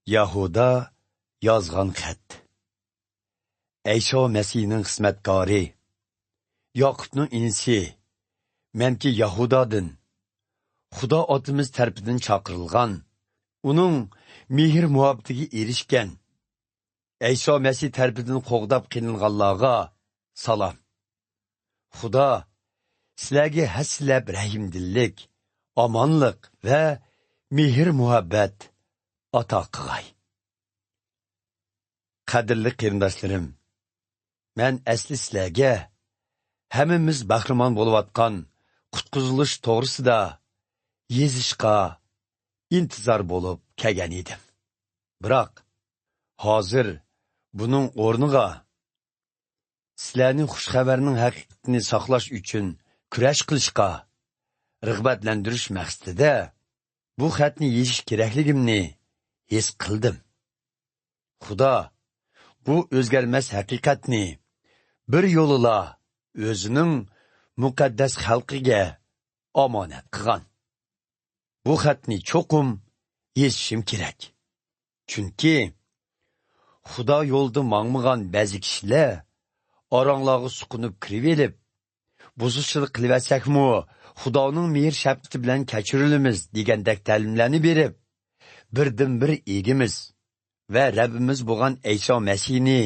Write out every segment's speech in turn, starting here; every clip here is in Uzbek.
Yahuda yozgan xat. Eyşo Mesih'nin xizmatkari, Yaqubning inisi, menki Yahudadın, Xudo otimiz tarafından chaqirilgan, uning mehr muhabbatiga erishgan, Eyşo Mesih tarafından qo'g'dab qilinganlarga salom. Xudo sizlarga haslab rahimdillik, omonlik va mehr muhabbat ato qilg'ay. Qadrli qarindoshlarim, men asli sizlarga hammamiz bahramon bo'layotgan qutqizilish to'g'risida yezishga intizor bo'lib kelgan edim. Biroq hozir buning o'rniga sizlarning xushxabarning haqiqatini saqlash uchun kurash qilishga rag'batlantirish maqsadida bu xatni yezish kerakligimni his qildim. Xudo bu o'zgarmas haqiqatni bir yo'lila o'zining muqaddas xalqiga omonat qilgan. Bu xatni cho'qim yezishim kerak. Chunki Xudo yo'lda mangmagan ba'zi kishilar oranglarga suqunib kirib elib, buzishchilik qilaversakmi, Xudoning mehr shafqati bilan kechirilamiz degandek ta'limlarni berib, birdan-bir egimiz va Rabbimiz bo'lgan Eyşo Masihni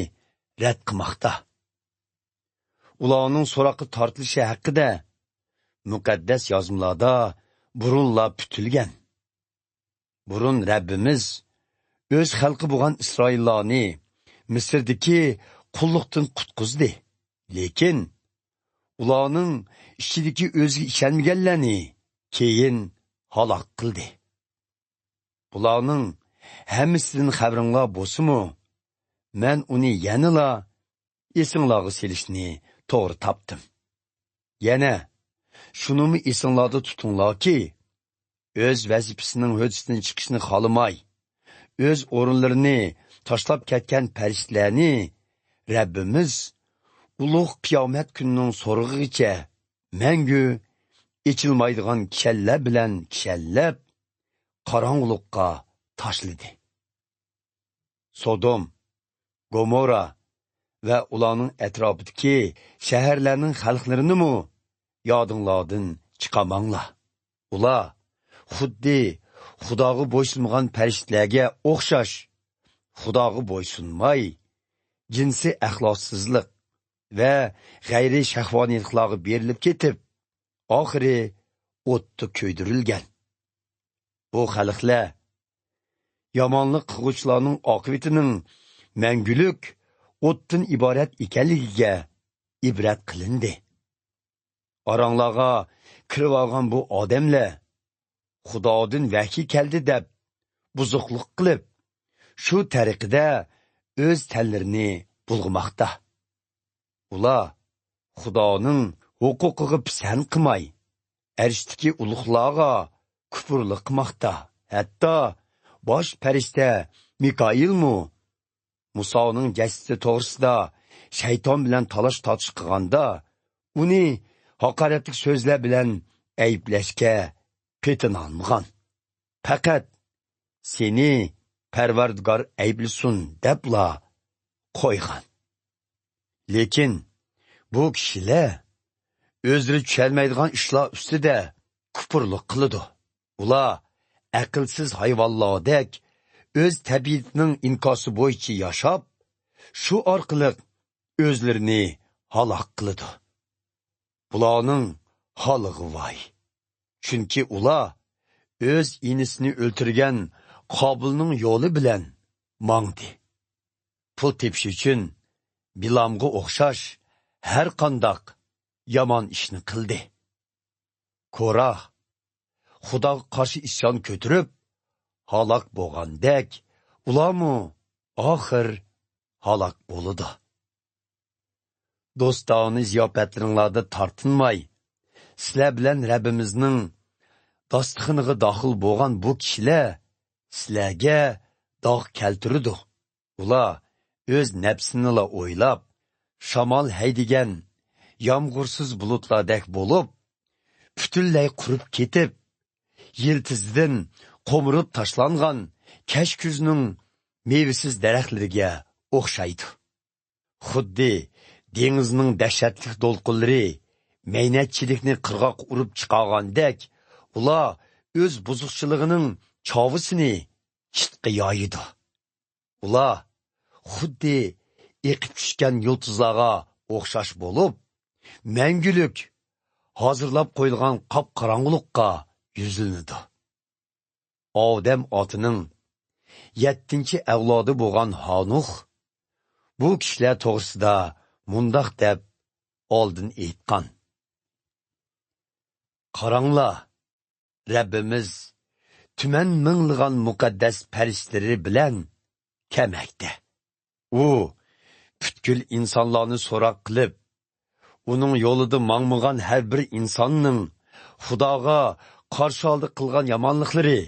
rad qilmoqda. Ularning so'roqqa tortilishi haqida muqaddas yozmalarda burunla putilgan. Burun Rabbimiz o'z xalqi bo'lgan Isroillarni Misrdagi qulluqdan qutqizdi. Lekin ularning ichidagi o'ziga ishonmaganlarni keyin halok qildi. Bularning hammasidan xabaringlar bo'lsa-mu, men uni yanala esinglarga selishni to'g'ri topdim. Yana shunimi esinglarda tutinglarki, o'z vazifasining huddidan chiqishni xohlamay, o'z o'rinlarini tashlab ketgan farishtalarni Rabbimiz ulug' qiyomat kunining so'rig'igacha mangu echilmaydigan kishanlar bilan kishallab qorong'ulikqa tashladi. Sodom, Gomora va ularning atrofidagi shaharlarning xalqlarini yodinglardan chiqarmanglar. Ular xuddi Xudoga bo'ysunmagan farishtalarga o'xshash, Xudoga bo'ysunmay, jinsi axloqsizlik va g'ayri shahvoniyliklarga berilib ketib, oxiri o'tda ko'ydirilgan. Bu xalqlar yomonlik qilguvchilarning oqibatining mangulik o'tdan iborat ekanligiga ibrat qilindi. Oranglarga kirib olgan bu odamlar Xudodan vahiy keldi deb buzuqlik qilib, shu tariqada o'z tanlarini bulg'moqda. Ular Xudoning huquqiga pisand qilmay, arishdagi ulug'larga kufrlik qilmoqda. Hatto bosh farishta Mikoilmi Musoning jasadi to'g'risida shayton bilan talash tortish qilganda, uni haqoratli so'zlar bilan ayblashga petinolmagan. Faqat seni Parvardigor ayblasin debla qo'ygan. Lekin bu kishilar o'zlari tushalmaydigan ishlar ustida kufrlik qiladi. Ular aqlsiz hayvonlardek o'z tabiatining inkosi bo'yicha yashab, shu orqali o'zlarini halok qiladi. Bularning holiga voy. Chunki ular o'z inisini o'ltirgan Qobilning yo'li bilan mangdi. Pul tepish uchun Bilamga o'xshash har qandoq yomon ishni qildi. Korah Xudoga qarshi isyon ko'tarib halok bo'lgandek, ularmi oxir halok bo'ladi. Do'stona ziyofatlaringlarda tortinmay, sizlar bilan Rabbimizning dasturxoniga daxil bo'lgan bu kishilar sizlarga dog' keltirdi. Ular o'z nafsini o'ylab, shamol haydigan yomg'irsiz bulutlardek bo'lib, butunlay qurib ketib, yiltizdan qo'mirib tashlangan kash kuzning mevsiz daraxtlarga o'xshaydi. Xuddi dengizning dahshatli to'lqinlari maynatchilikni qirg'oq urib chiqargandek, ular o'z buzuqchiligining chovisini chitqa yoyidi. Ular xuddi eqib tushgan yulduzlarga o'xshash bo'lib, mangulik hozirlab qo'yilgan qop-qorong'ulikqa yuzlanadi. Odam otining 7-avlodi bo'lgan Hanuh bu kishilar to'g'risida mundoq deb oldin aytgan. Qaranglar, Rabbimiz tuman minglagan muqaddas farishlari bilan kelmoqda. U butkul insonlarni so'roq qilib, uning yo'lida mangmagan har bir insonning Xudoga qarshi oldi qilgan yomonliklari,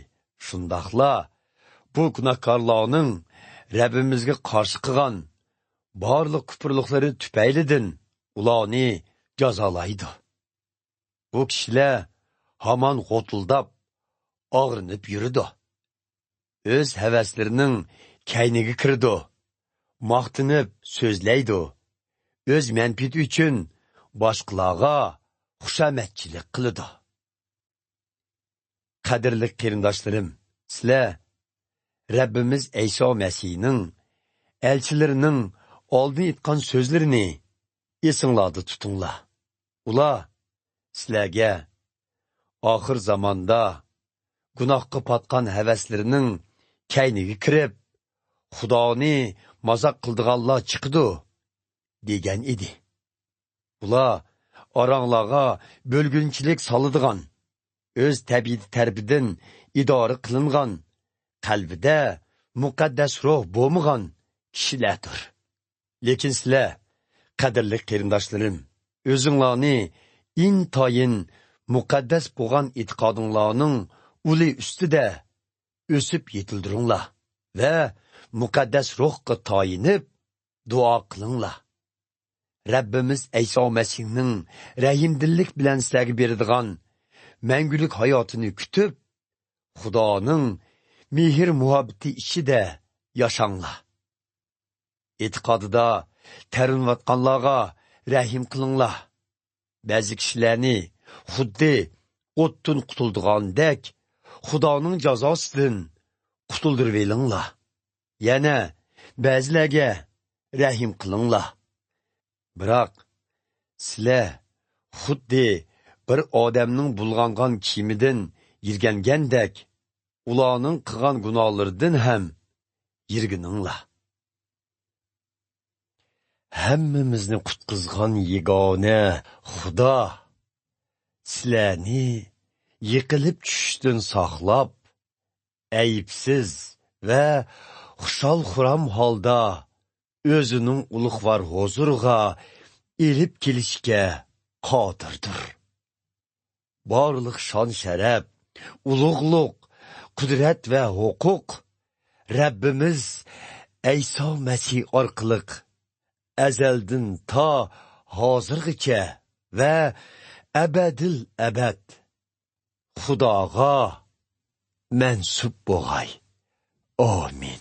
shundoqla bu gunohkorlarning Rabbimizga qarshi qilgan barliq kufrliklari tufaylidan ularni jazolaydi. Bu kishilar hamon g'o'tildab, og'rinib yuridi. O'z havaslarining kayniga kirdi. Maqtinib so'zlaydi. O'z manfaati uchun boshqalarga xushomadchilik qiladi. Qadrli qarindoshlarim, sizlar Rabbimiz Iso Masihning elchilarining oldin aytgan so'zlarini esinglarda tutinglar. Ular sizlarga oxir zamonda gunohga patgan havaslarining kayniga kirib, Xudoni mazoq qildiganlar chiqdi degan edi. Ular oranglarga bo'lgunchilik soladigan, o'z tabiati tarbidan idora qilingan, qalbida muqaddas ruh bo'lmagan kishilardir. Lekin sizlar, qadrli qarindoshlarim, o'zinglarni intoyin muqaddas bo'lgan e'tiqodinglarning uli ustida o'sib yetildiringlar va muqaddas ruhga toyinib duo qilinglar. Rabbimiz Iso Masihning rahimdillik bilan sizlarga beradigan mangulik hayotini kutib, Xudoning mehr muhabbati ichida yashanglar. E'tiqodida tarinayotganlarga rahim qilinglar. Ba'zi kishilarni xuddi o'tdan qutuldigandek Xudoning jazosidan qutuldirib elinglar. Yana ba'zilarga rahim qilinglar. Biroq sizlar xuddi bir odamning bulg'angan kiyimidan yirgangandek ularning qilgan gunohlaridan ham yirgininglar. Hammamizni qutqizgan yegona Xudo sizlarni yiqilib tushishdan saqlab, ayibsiz va xushal-xuram holda o'zining ulug'vor huzuriga elib kelishga qodirdir. Barliq shon-sharaf, ulug'liq, qudrat va huquq Rabbimiz Iso Masih orqali azaldan to hozirgacha va abadil abad Xudoga mansub bo'lg'ay. Amin.